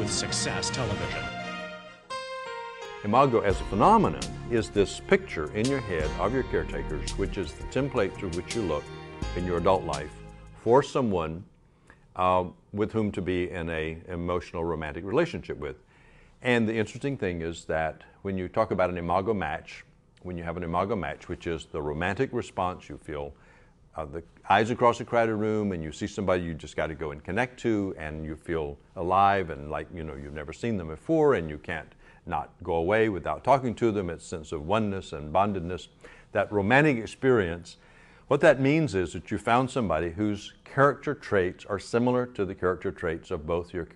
with Success Television. Imago as a phenomenon is this picture in your head of your caretakers, which is the template through which you look in your adult life for someone with whom to be in an emotional romantic relationship with. And the interesting thing is that when you talk about an imago match, when you have an imago match, which is the romantic response, you feel the eyes across a crowded room and you see somebody you just got to go and connect to, and you feel alive and like, you know, you've never seen them before and you can't not go away without talking to them. It's a sense of oneness and bondedness. That romantic experience, what that means is that you found somebody whose character traits are similar to the character traits of both your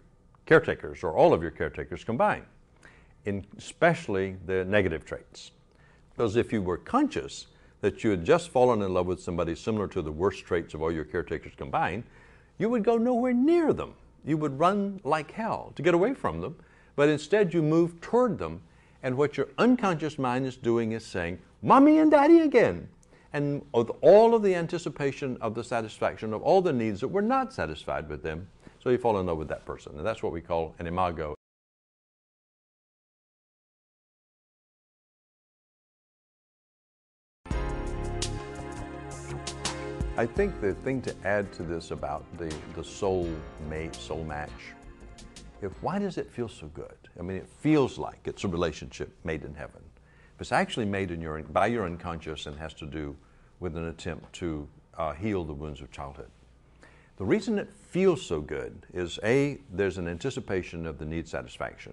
caretakers or all of your caretakers combined, especially the negative traits. Because if you were conscious that you had just fallen in love with somebody similar to the worst traits of all your caretakers combined, you would go nowhere near them. You would run like hell to get away from them, but instead you move toward them, and what your unconscious mind is doing is saying, "Mommy and Daddy again." And with all of the anticipation of the satisfaction of all the needs that were not satisfied with them, so you fall in love with that person. And that's what we call an imago. I think the thing to add to this about the soulmate, soul match, why does it feel so good? I mean, it feels like it's a relationship made in heaven. But it's actually made by your unconscious and has to do with an attempt to heal the wounds of childhood. The reason it feels so good is there's an anticipation of the need satisfaction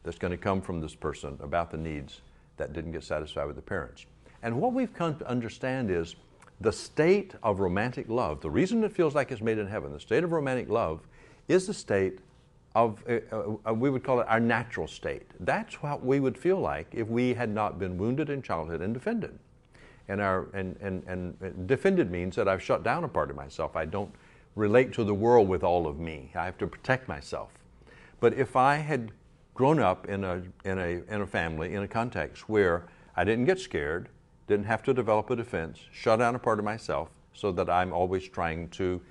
that's going to come from this person about the needs that didn't get satisfied with the parents. And what we've come to understand is the state of romantic love, the reason it feels like it's made in heaven, the state of romantic love is the state of, we would call it our natural state. That's what we would feel like if we had not been wounded in childhood and defended. And defended means that I've shut down a part of myself. I don't relate to the world with all of me. I have to protect myself. But if I had grown up in a family, in a context where I didn't get scared, didn't have to develop a defense, shut down a part of myself so that I'm always trying to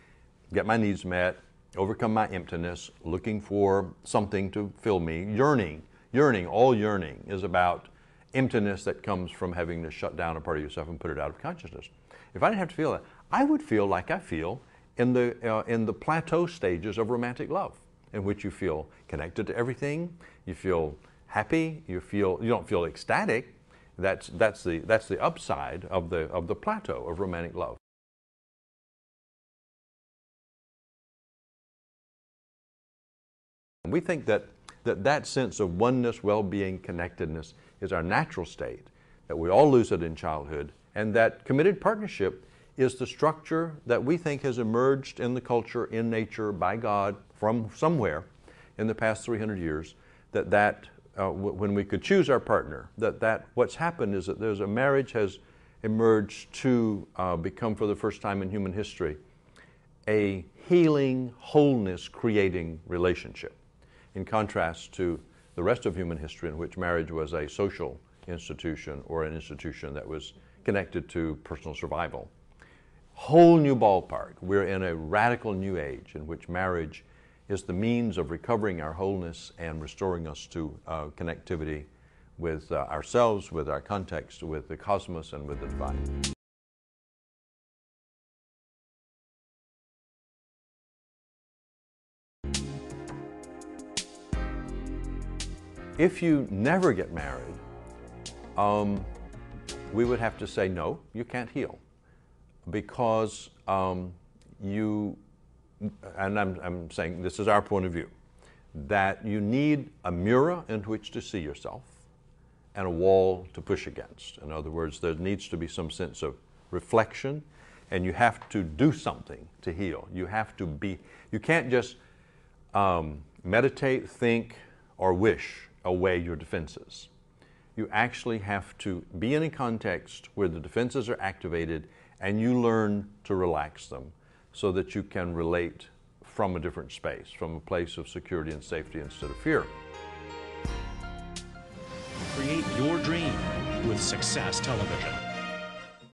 get my needs met, overcome my emptiness, looking for something to fill me, yearning, all yearning is about emptiness that comes from having to shut down a part of yourself and put it out of consciousness. If I didn't have to feel that, I would feel like I feel in the plateau stages of romantic love, in which you feel connected to everything, you feel happy, you don't feel ecstatic. That's the upside of the plateau of romantic love. We think that sense of oneness, well-being, connectedness is our natural state, that we all lose it in childhood, and that committed partnership is the structure that we think has emerged in the culture, in nature, by God, from somewhere in the past 300 years, when we could choose our partner, what's happened is that there's a marriage has emerged to become, for the first time in human history, a healing, wholeness creating relationship, in contrast to the rest of human history, in which marriage was a social institution or an institution that was connected to personal survival. Whole new ballpark. We're in a radical new age in which marriage is the means of recovering our wholeness and restoring us to connectivity with ourselves, with our context, with the cosmos, and with the divine. If you never get married, we would have to say, no, you can't heal. Because and I'm saying this is our point of view, that you need a mirror in which to see yourself and a wall to push against. In other words, there needs to be some sense of reflection, and you have to do something to heal. You can't just meditate, think, or wish away your defenses. You actually have to be in a context where the defenses are activated and you learn to relax them so that you can relate from a different space, from a place of security and safety instead of fear. Create your dream with Success Television.